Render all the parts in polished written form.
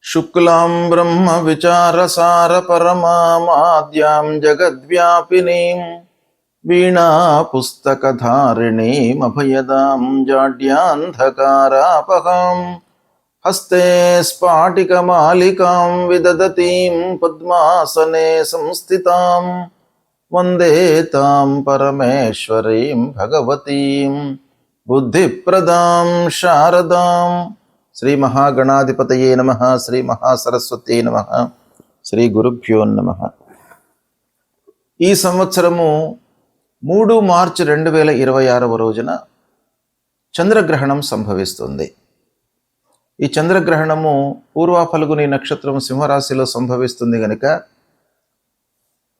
శుక్లాం బ్రహ్మ విచారసార పరమాద్యాం జగద్వ్యాపినీం వీణా పుస్తకధారిణీం అభయదాం జాడ్యాంధకారాపహాం హస్తే స్ఫాటికమాలికాం విదదతీం పద్మాసనే సంస్థితాం వందే తాం పరమేశ్వరీం భగవతీం బుద్ధిప్రదాం శారదాం. శ్రీ మహాగణాధిపతయే నమః. శ్రీ మహాసరస్వత్యై నమః. శ్రీ గురుభ్యో నమః. ఈ సంవత్సరము 3 మార్చి 2026 రోజున చంద్రగ్రహణం సంభవిస్తుంది. ఈ చంద్రగ్రహణము పూర్వ ఫల్గుని నక్షత్రం సింహరాశిలో సంభవిస్తుంది కనుక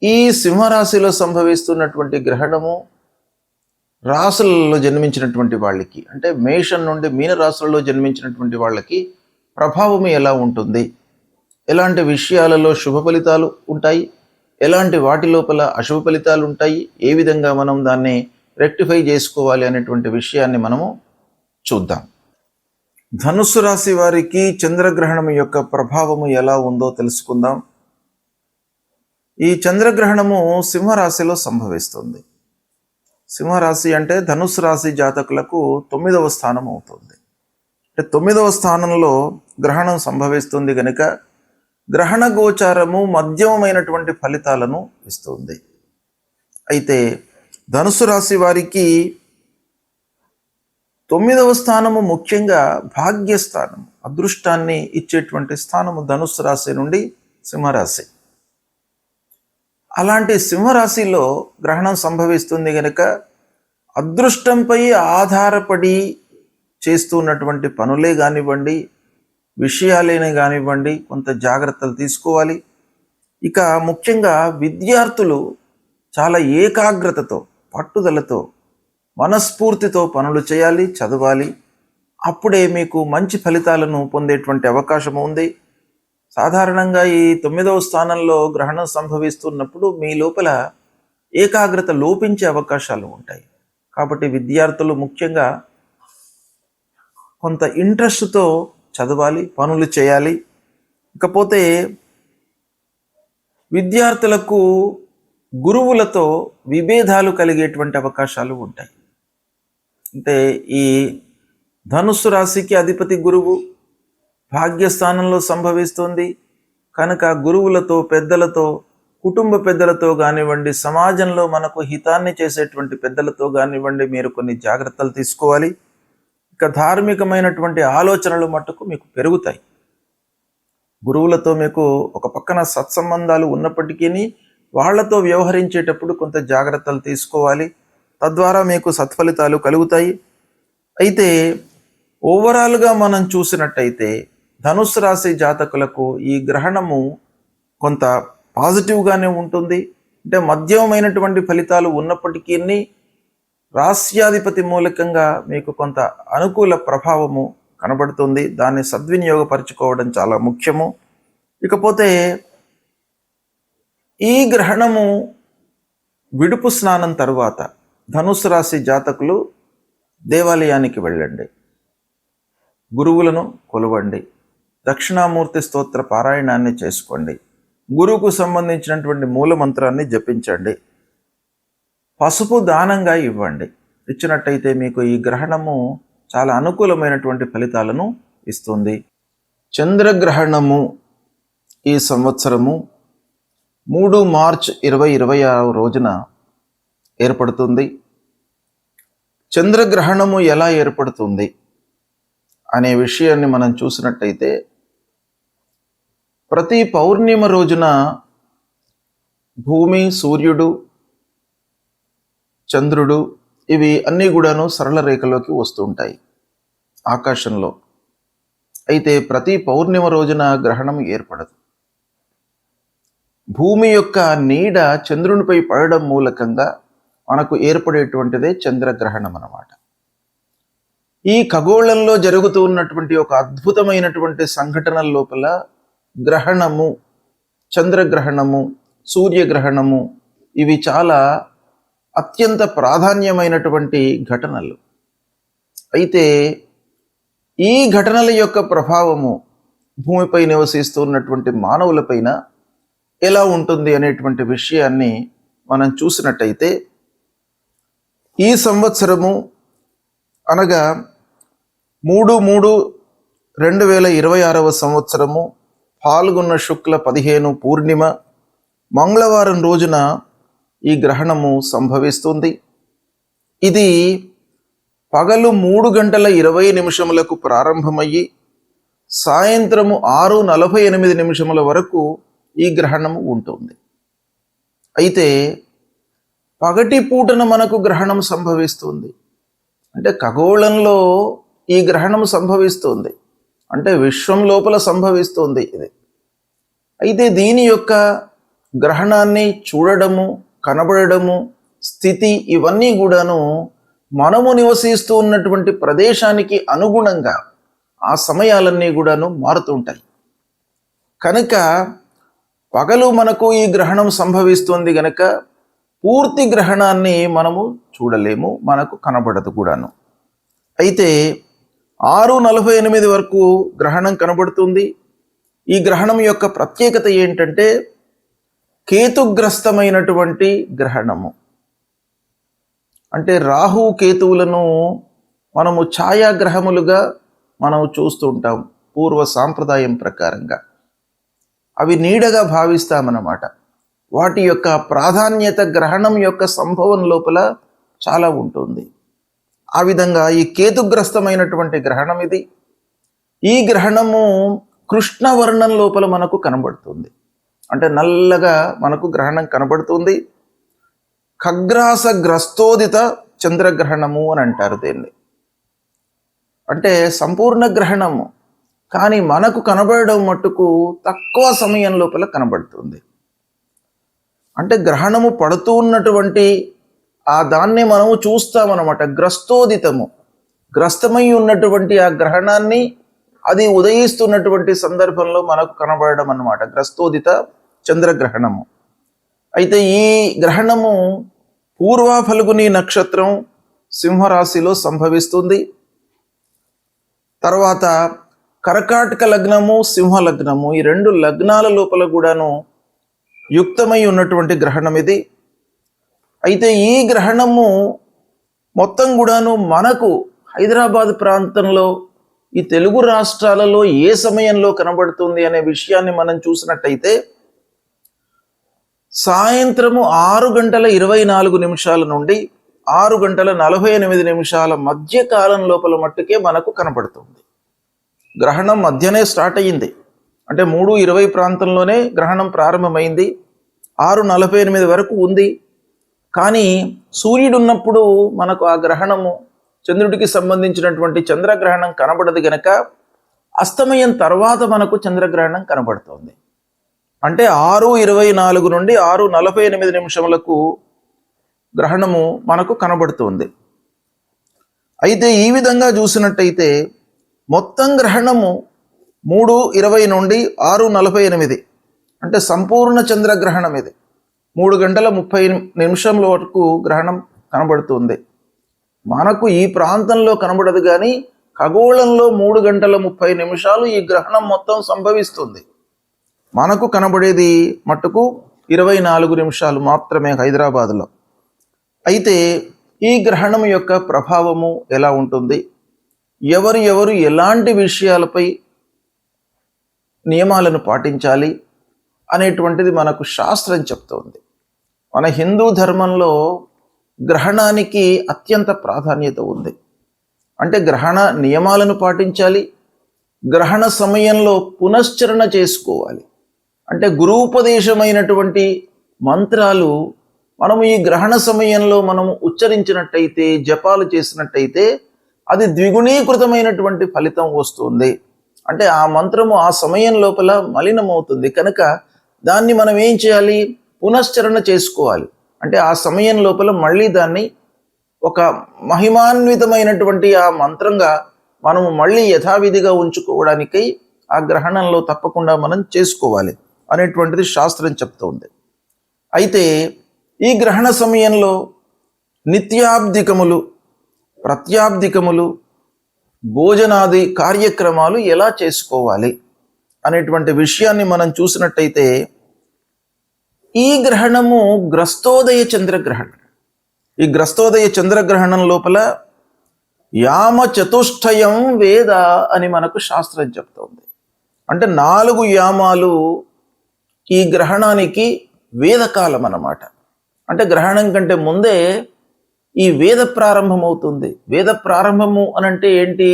ఈ సింహరాశిలో సంభవిస్తున్నటువంటి గ్రహణము రాశులలో జన్మించినటువంటి వాళ్ళకి, అంటే మేషం నుండి మీన రాశులలో జన్మించినటువంటి వాళ్ళకి ప్రభావం ఎలా ఉంటుంది, ఎలాంటి విషయాలలో శుభ ఫలితాలు ఉంటాయి, ఎలాంటి వాటి లోపల అశుభ ఫలితాలు ఉంటాయి, ఏ విధంగా మనం దాన్ని రెక్టిఫై చేసుకోవాలి అనేటువంటి విషయాన్ని మనము చూద్దాం. ధనుస్సు రాశి వారికి చంద్రగ్రహణం యొక్క ప్రభావము ఎలా ఉందో తెలుసుకుందాం. ఈ చంద్రగ్రహణము సింహరాశిలో సంభవిస్తుంది. సింహరాశి అంటే ధనుస్సు రాశి జాతకులకు 9వ స్థానం అవుతుంది. అంటే 9వ స్థానంలో గ్రహణం సంభవిస్తుంది కనుక గ్రహణ గోచారము మధ్యమమైనటువంటి ఫలితాలను ఇస్తుంది. అయితే ధనుస్సు రాశి వారికి 9వ స్థానము ముఖ్యంగా భాగ్యస్థానం, అదృష్టాన్ని ఇచ్చేటువంటి స్థానము ధనుస్సు రాశి నుండి సింహరాశి. అలాంటి సింహరాశిలో గ్రహణం సంభవిస్తుంది కనుక అదృష్టంపై ఆధారపడి చేస్తున్నటువంటి పనులే కానివ్వండి, విషయాలేనే కానివ్వండి, కొంత జాగ్రత్తలు తీసుకోవాలి. ఇక ముఖ్యంగా విద్యార్థులు చాలా ఏకాగ్రతతో, పట్టుదలతో, మనస్ఫూర్తితో పనులు చేయాలి, చదవాలి. అప్పుడే మీకు మంచి ఫలితాలను పొందేటువంటి అవకాశం ఉంది. సాధారణంగా ఈ 9వ స్థానంలో గ్రహణం సంభవిస్తున్నప్పుడు మీ లోపల ఏకాగ్రత లోపించే అవకాశాలు ఉంటాయి. కాబట్టి విద్యార్థులు ముఖ్యంగా కొంత ఇంట్రెస్ట్తో చదవాలి, పనులు చేయాలి. ఇకపోతే విద్యార్థులకు గురువులతో విభేదాలు కలిగేటువంటి అవకాశాలు ఉంటాయి. అంటే ఈ ధనుస్సు రాశికి అధిపతి గురువు భాగ్యస్థానంలో సంభవిస్తుంది కనుక గురువులతో, పెద్దలతో, కుటుంబ పెద్దలతో కానివ్వండి, సమాజంలో మనకు హితాన్ని చేసేటువంటి పెద్దలతో కానివ్వండి, మీరు కొన్ని జాగ్రత్తలు తీసుకోవాలి. ఇక ధార్మికమైనటువంటి ఆలోచనలు మట్టుకు మీకు పెరుగుతాయి. గురువులతో మీకు ఒక పక్కన సత్సంబంధాలు ఉన్నప్పటికీ వాళ్లతో వ్యవహరించేటప్పుడు కొంత జాగ్రత్తలు తీసుకోవాలి. తద్వారా మీకు సత్ఫలితాలు కలుగుతాయి. అయితే ఓవరాల్గా మనం చూసినట్టయితే ధనుస్సు రాశి జాతకులకు ఈ గ్రహణము కొంత పాజిటివ్గానే ఉంటుంది. అంటే మధ్యమైనటువంటి ఫలితాలు ఉన్నప్పటికీ రాశ్యాధిపతి మూలకంగా మీకు కొంత అనుకూల ప్రభావము కనబడుతుంది. దాన్ని సద్వినియోగపరచుకోవడం చాలా ముఖ్యము. ఇకపోతే ఈ గ్రహణము విడుపు స్నానం తరువాత ధనుస్సు రాశి జాతకులు దేవాలయానికి వెళ్ళండి, గురువులను కొలవండి, దక్షిణామూర్తి స్తోత్ర పారాయణాన్ని చేసుకోండి, గురువుకు సంబంధించినటువంటి మూలమంత్రాన్ని జపించండి, పసుపు దానంగా ఇవ్వండి. ఇచ్చినట్టయితే మీకు ఈ గ్రహణము చాలా అనుకూలమైనటువంటి ఫలితాలను ఇస్తుంది. చంద్రగ్రహణము ఈ సంవత్సరము 3 మార్చి 2026 రోజున ఏర్పడుతుంది. చంద్రగ్రహణము ఎలా ఏర్పడుతుంది అనే విషయాన్ని మనం చూసినట్టయితే ప్రతి పౌర్ణిమ రోజున భూమి, సూర్యుడు, చంద్రుడు ఇవి అన్నీ కూడాను సరళ రేఖలోకి వస్తుంటాయి ఆకాశంలో. అయితే ప్రతి పౌర్ణిమ రోజున గ్రహణం ఏర్పడదు. భూమి యొక్క నీడ చంద్రునిపై పడడం మూలకంగా మనకు ఏర్పడేటువంటిదే చంద్రగ్రహణం అన్నమాట. ఈ ఖగోళంలో జరుగుతూ ఉన్నటువంటి ఒక అద్భుతమైనటువంటి సంఘటనల లోపల గ్రహణము, చంద్రగ్రహణము, సూర్యగ్రహణము ఇవి చాలా అత్యంత ప్రాధాన్యమైనటువంటి ఘటనలు. అయితే ఈ ఘటనల యొక్క ప్రభావము భూమిపై నివసిస్తూ ఉన్నటువంటి మానవులపైన ఎలా ఉంటుంది అనేటువంటి విషయాన్ని మనం చూసినట్టయితే, ఈ సంవత్సరము అనగా 3/3/2026 సంవత్సరము పాల్గొన్న శుక్ల 15 పూర్ణిమ మంగళవారం రోజున ఈ గ్రహణము సంభవిస్తుంది. ఇది పగలు 3:20 ప్రారంభమయ్యి సాయంత్రము 6:48 వరకు ఈ గ్రహణము ఉంటుంది. అయితే పగటి పూటన మనకు గ్రహణం సంభవిస్తుంది. అంటే ఖగోళంలో ఈ గ్రహణం సంభవిస్తుంది, అంటే విశ్వం లోపల సంభవిస్తుంది ఇది. అయితే దీని యొక్క గ్రహణాన్ని చూడడము, కనబడము, స్థితి ఇవన్నీ కూడాను మనము నివసిస్తూ ఉన్నటువంటి ప్రదేశానికి అనుగుణంగా ఆ సమయాలన్నీ కూడాను మారుతుంటాయి. కనుక పగలు మనకు ఈ గ్రహణం సంభవిస్తుంది గనక పూర్తి గ్రహణాన్ని మనము చూడలేము, మనకు కనబడదు కూడాను. అయితే 6:48 వరకు గ్రహణం కనబడుతుంది. ఈ గ్రహణం యొక్క ప్రత్యేకత ఏంటంటే కేతుగ్రస్తమైనటువంటి గ్రహణము. అంటే రాహు కేతువులను మనము ఛాయాగ్రహములుగా మనం చూస్తూ ఉంటాం పూర్వ సాంప్రదాయం ప్రకారంగా. అవి నీడగా భావిస్తామన్నమాట. వాటి యొక్క ప్రాధాన్యత గ్రహణం యొక్క సంభవం లోపల చాలా ఉంటుంది. ఆ విధంగా ఈ కేతుగ్రస్తమైనటువంటి గ్రహణం ఇది. ఈ గ్రహణము కృష్ణవర్ణం లోపల మనకు కనబడుతుంది, అంటే నల్లగా మనకు గ్రహణం కనబడుతుంది. ఖగ్రాస గ్రస్తోదిత చంద్రగ్రహణము అని అంటారు దీన్ని. అంటే సంపూర్ణ గ్రహణము, కానీ మనకు కనబడడం మట్టుకు తక్కువ సమయం లోపల కనబడుతుంది. అంటే గ్రహణము పడుతూ ఉన్నటువంటి ఆ దాన్ని మనము చూస్తామన్నమాట. గ్రస్తోదితము, గ్రస్తమై ఉన్నటువంటి ఆ గ్రహణాన్ని అది ఉదయిస్తున్నటువంటి సందర్భంలో మనకు కనబడడం అన్నమాట, గ్రస్తోదిత చంద్రగ్రహణము. అయితే ఈ గ్రహణము పూర్వ ఫల్గుని నక్షత్రం సింహరాశిలో సంభవిస్తుంది. తర్వాత కర్కాటక లగ్నము, సింహ లగ్నము, ఈ 2 లగ్నాల లోపల కూడాను యుక్తమై ఉన్నటువంటి గ్రహణం ఇది. అయితే ఈ గ్రహణము మొత్తం కూడాను మనకు హైదరాబాద్ ప్రాంతంలో ఈ తెలుగు రాష్ట్రాలలో ఏ సమయంలో కనబడుతుంది అనే విషయాన్ని మనం చూసినట్టయితే సాయంత్రము 6:24 నుండి 6:48 మధ్య కాలం లోపల మట్టుకే మనకు కనబడుతుంది. గ్రహణం మధ్యనే స్టార్ట్ అయ్యింది, అంటే 3:20 ప్రాంతంలోనే గ్రహణం ప్రారంభమైంది, 6:48 వరకు ఉంది. కానీ సూర్యుడు ఉన్నప్పుడు మనకు ఆ గ్రహణము, చంద్రుడికి సంబంధించినటువంటి చంద్రగ్రహణం కనబడదు గనక అస్తమయం తర్వాత మనకు చంద్రగ్రహణం కనబడుతుంది. అంటే 6:24 నుండి 6:48 గ్రహణము మనకు కనబడుతుంది. అయితే ఈ విధంగా చూసినట్టయితే మొత్తం గ్రహణము 3:20 నుండి 6:48, అంటే సంపూర్ణ చంద్రగ్రహణం ఇది. 3:30 వరకు గ్రహణం కనబడుతుంది. మనకు ఈ ప్రాంతంలో కనబడదు, కానీ ఖగోళంలో 3:30 ఈ గ్రహణం మొత్తం సంభవిస్తుంది. మనకు కనబడేది మట్టుకు 24 నిమిషాలు మాత్రమే హైదరాబాదులో. అయితే ఈ గ్రహణం యొక్క ప్రభావము ఎలా ఉంటుంది, ఎవరు ఎలాంటి విషయాలపై నియమాలను పాటించాలి అనేటువంటిది మనకు శాస్త్రం చెప్తోంది. మన హిందూ ధర్మంలో గ్రహణానికి అత్యంత ప్రాధాన్యత ఉంది. అంటే గ్రహణ నియమాలను పాటించాలి, గ్రహణ సమయంలో పునశ్చరణ చేసుకోవాలి. అంటే గురూపదేశమైనటువంటి మంత్రాలు మనము ఈ గ్రహణ సమయంలో మనము ఉచ్చరించినట్టయితే, జపాలు చేసినట్టయితే అది ద్విగుణీకృతమైనటువంటి ఫలితం వస్తుంది. అంటే ఆ మంత్రము ఆ సమయం లోపల మలినమవుతుంది కనుక దాన్ని మనం ఏం చేయాలి, పునశ్చరణ చేసుకోవాలి. అంటే ఆ సమయం లోపల మళ్ళీ దాన్ని ఒక మహిమాన్వితమైనటువంటి ఆ మంత్రంగా మనము మళ్ళీ యథావిధిగా ఉంచుకోవడానికై ఆ గ్రహణంలో తప్పకుండా మనం చేసుకోవాలి అనేటువంటిది శాస్త్రం చెప్తోంది. అయితే ఈ గ్రహణ సమయంలో నిత్యాబ్దికములు, ప్రత్యాబ్దికములు, భోజనాది కార్యక్రమాలు ఎలా చేసుకోవాలి అనేటువంటి విషయాన్ని మనం చూసినట్టయితే ఈ గ్రహణము గ్రస్తోదయ చంద్రగ్రహణం. ఈ గ్రస్తోదయ చంద్రగ్రహణం లోపల యామ చతుష్టయం వేద అని మనకు శాస్త్రం చెప్తోంది. అంటే 4 యామాలు ఈ గ్రహణానికి వేదకాలం అన్నమాట. అంటే గ్రహణం కంటే ముందే ఈ వేద ప్రారంభం అవుతుంది. వేద ప్రారంభము అనంటే ఏంటి?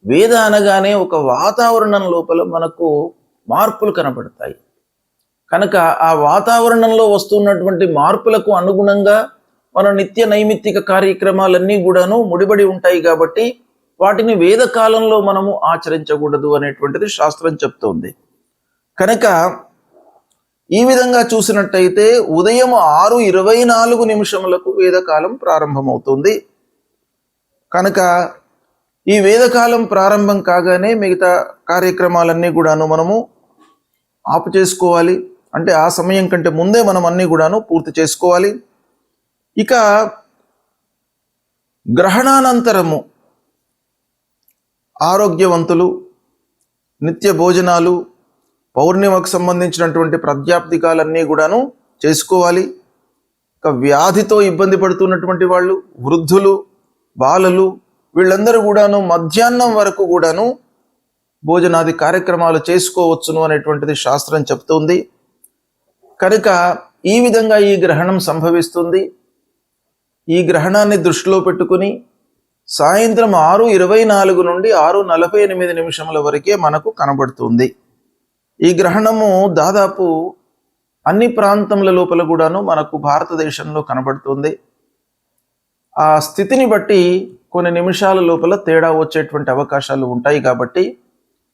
వేద అనగానే ఒక వాతావరణం లోపల మనకు మార్పులు కనబడతాయి. కనుక ఆ వాతావరణంలో వస్తున్నటువంటి మార్పులకు అనుగుణంగా మన నిత్య నైమిత్తిక కార్యక్రమాలన్నీ కూడాను ముడిపడి ఉంటాయి. కాబట్టి వాటిని వేద కాలంలో మనము ఆచరించకూడదు అనేటువంటిది శాస్త్రం చెప్తోంది. కనుక ఈ విధంగా చూసినట్టయితే ఉదయం 6:24 వేదకాలం ప్రారంభమవుతుంది. కనుక ఈ వేదకాలం ప్రారంభం కాగానే మిగతా కార్యక్రమాలన్నీ కూడాను మనము ఆపు చేసుకోవాలి. అంటే ఆ సమయం కంటే ముందే మనం అన్నీ కూడాను పూర్తి చేసుకోవాలి. ఇక గ్రహణానంతరము ఆరోగ్యవంతులు, నిత్య భోజనాలు, పౌర్ణిమకు సంబంధించినటువంటి ప్రాత్యాప్తికాలన్నీ కూడాను చేసుకోవాలి. ఇక వ్యాధితో ఇబ్బంది పడుతున్నటువంటి వాళ్ళు, వృద్ధులు, బాలలు, వీళ్ళందరూ కూడాను మధ్యాహ్నం వరకు కూడాను భోజనాది కార్యక్రమాలు చేసుకోవచ్చును అనేటువంటిది శాస్త్రం చెప్తుంది. కనుక ఈ విధంగా ఈ గ్రహణం సంభవిస్తుంది. ఈ గ్రహణాన్ని దృష్టిలో పెట్టుకుని సాయంత్రం 6:24 నుండి 6:48 వరకే మనకు కనబడుతుంది. ఈ గ్రహణము దాదాపు అన్ని ప్రాంతముల లోపల కూడాను మనకు భారతదేశంలో కనబడుతుంది. ఆ స్థితిని బట్టి కొన్ని నిమిషాల లోపల తేడా వచ్చేటువంటి అవకాశాలు ఉంటాయి. కాబట్టి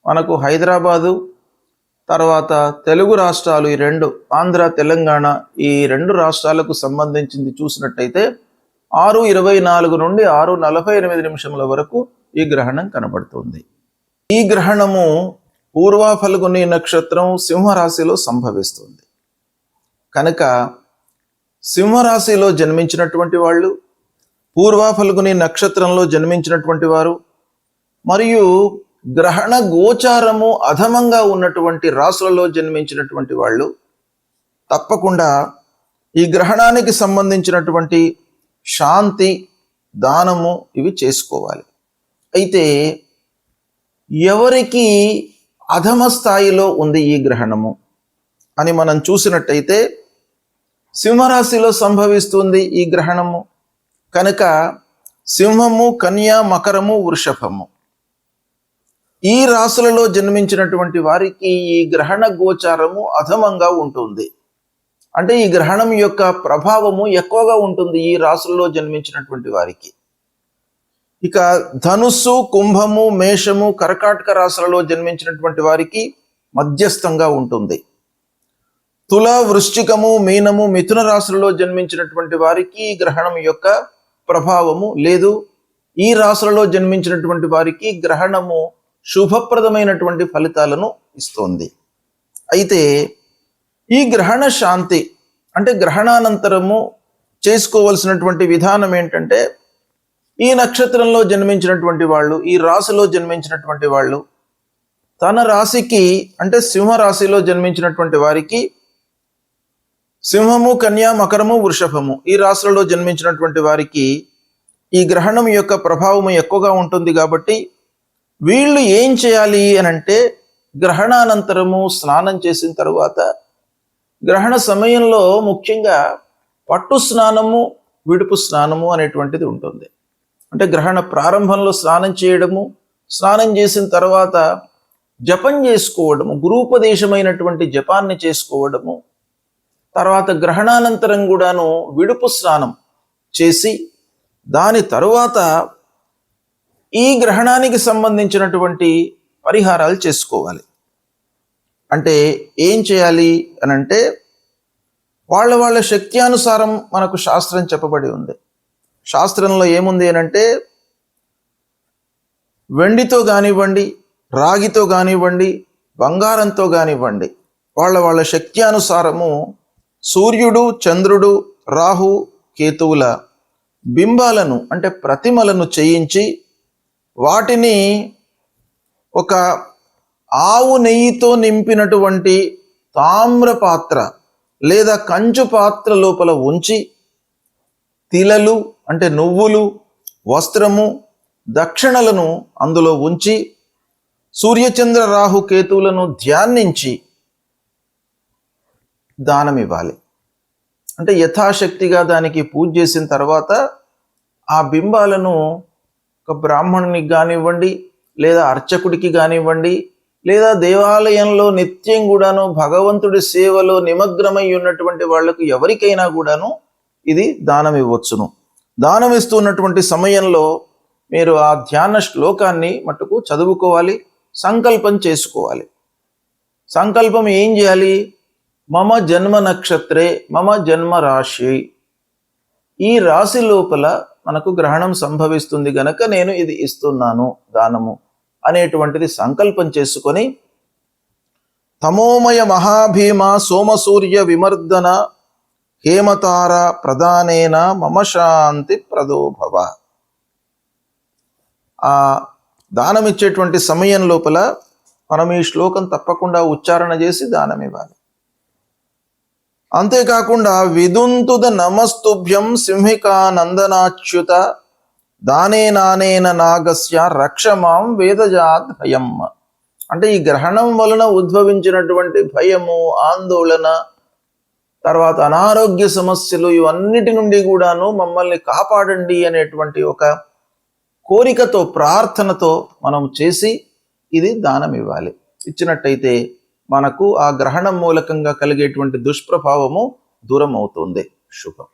మనకు హైదరాబాదు, తర్వాత తెలుగు రాష్ట్రాలు, ఈ 2 ఆంధ్ర, తెలంగాణ, ఈ 2 రాష్ట్రాలకు సంబంధించింది చూసినట్టయితే 6:24 నుండి 6:48 వరకు ఈ గ్రహణం కనబడుతుంది. ఈ గ్రహణము పూర్వ ఫల్గుని నక్షత్రం సింహరాశిలో సంభవిస్తుంది. కనుక సింహరాశిలో జన్మించినటువంటి వాళ్ళు, పూర్వ ఫల్గుని నక్షత్రంలో జన్మించినటువంటి వారు, మరియు గ్రహణ గోచారము అధమంగా ఉన్నటువంటి రాశులలో జన్మించినటువంటి వాళ్ళు తప్పకుండా ఈ గ్రహణానికి సంబంధించినటువంటి శాంతి, దానము ఇవి చేసుకోవాలి. అయితే ఎవరికి అధమ స్థాయిలో ఉంది ఈ గ్రహణము అని మనం చూసినట్టయితే సింహరాశిలో సంభవిస్తుంది ఈ గ్రహణము. కనుక సింహము, కన్య, మకరము, వృషభము, ఈ రాశులలో జన్మించినటువంటి వారికి ఈ గ్రహణ గోచారము అధమంగా ఉంటుంది. అంటే ఈ గ్రహణం యొక్క ప్రభావము ఎక్కువగా ఉంటుంది ఈ రాశులలో జన్మించినటువంటి వారికి. ఇక ధనుస్సు, కుంభము, మేషము, కర్కాటక రాశులలో జన్మించినటువంటి వారికి మధ్యస్థంగా ఉంటుంది. తుల, వృశ్చికము, మీనము, మిథున రాశులలో జన్మించినటువంటి వారికి ఈ గ్రహణం యొక్క ప్రభావము లేదు. ఈ రాశులలో జన్మించినటువంటి వారికి గ్రహణము శుభప్రదమైనటువంటి ఫలితాలను ఇస్తోంది. అయితే ఈ గ్రహణ శాంతి అంటే గ్రహణానంతరము చేసుకోవలసినటువంటి విధానం ఏంటంటే, ఈ నక్షత్రంలో జన్మించినటువంటి వాళ్ళు, ఈ రాశిలో జన్మించినటువంటి వాళ్ళు తన రాశికి అంటే సింహరాశిలో జన్మించినటువంటి వారికి సింహము, కన్య, మకరము, వృషభము ఈ రాశులలో జన్మించినటువంటి వారికి ఈ గ్రహణం యొక్క ప్రభావము ఎక్కువగా ఉంటుంది. కాబట్టి వీళ్ళు ఏం చేయాలి అని అంటే, గ్రహణానంతరము స్నానం చేసిన తరువాత గ్రహణ సమయంలో ముఖ్యంగా పట్టు స్నానము, విడుపు స్నానము అనేటువంటిది ఉంటుంది. అంటే గ్రహణ ప్రారంభంలో స్నానం చేయడము, స్నానం చేసిన తర్వాత జపం చేసుకోవడము, గురూపదేశమైనటువంటి జపాన్ని చేసుకోవడము, తర్వాత గ్రహణానంతరం కూడాను విడుపు స్నానం చేసి దాని తరువాత ఈ గ్రహణానికి సంబంధించినటువంటి పరిహారాలు చేసుకోవాలి. అంటే ఏం చేయాలి అని అంటే, వాళ్ళ శక్తి అనుసారం మనకు శాస్త్రం చెప్పబడి ఉంది. శాస్త్రంలో ఏముంది అని అంటే, వెండితో కానివ్వండి, రాగితో కానివ్వండి, బంగారంతో కానివ్వండి, వాళ్ళ శక్తి అనుసారము సూర్యుడు, చంద్రుడు, రాహు, కేతువుల బింబాలను అంటే ప్రతిమలను చేయించి వాటిని ఒక ఆవు నెయ్యితో నింపినటువంటి తామ్ర పాత్ర లేదా కంచు పాత్ర లోపల ఉంచి తిలలు అంటే నువ్వులు, వస్త్రము, దక్షిణలను అందులో ఉంచి సూర్యచంద్ర రాహు కేతువులను ధ్యానించి దానం ఇవ్వాలి. అంటే యథాశక్తిగా దానికి పూజ చేసిన తర్వాత ఆ బింబాలను ఒక బ్రాహ్మణునికి కానివ్వండి, లేదా అర్చకుడికి కానివ్వండి, లేదా దేవాలయంలో నిత్యం కూడాను భగవంతుడి సేవలో నిమగ్నమై ఉన్నటువంటి వాళ్లకు ఎవరికైనా కూడాను ఇది దానం ఇవ్వచ్చును. దానం ఇస్తున్నటువంటి సమయంలో మీరు ఆ ధ్యాన శ్లోకాన్ని మట్టుకు చదువుకోవాలి, సంకల్పం చేసుకోవాలి. సంకల్పం ఏం చేయాలి? మమ జన్మ నక్షత్రే మమ జన్మ రాశి, ఈ రాశి లోపల మనకు గ్రహణం సంభవిస్తుంది గనక నేను ఇది ఇస్తున్నాను దానము అనేటువంటిది సంకల్పం చేసుకొని తమోమయ మహాభీమ సోమసూర్య విమర్దన హేమతార ప్రధానేన మమ శాంతి ప్రదోభవ. ఆ దానం ఇచ్చేటువంటి సమయం లోపల మనం ఈ శ్లోకం తప్పకుండా ఉచ్చారణ చేసి దానం ఇవ్వాలి. అంతేకాకుండా విదుంతుద నమస్తుభ్యం సింహికా నందనాచ్యుత దానే నానేన నాగస్య రక్షమాం వేదజాత్ భయం. అంటే ఈ గ్రహణం వలన ఉద్భవించినటువంటి భయము, ఆందోళన, తర్వాత అనారోగ్య సమస్యలు, ఇవన్నిటి నుండి కూడాను మమ్మల్ని కాపాడండి అనేటువంటి ఒక కోరికతో, ప్రార్థనతో మనం చేసి ఇది దానం ఇవ్వాలి. ఇచ్చినట్టయితే మనకు ఆ గ్రహణం మూలకంగా కలిగేటువంటి దుష్ప్రభావము దూరం అవుతుంది. శుభం.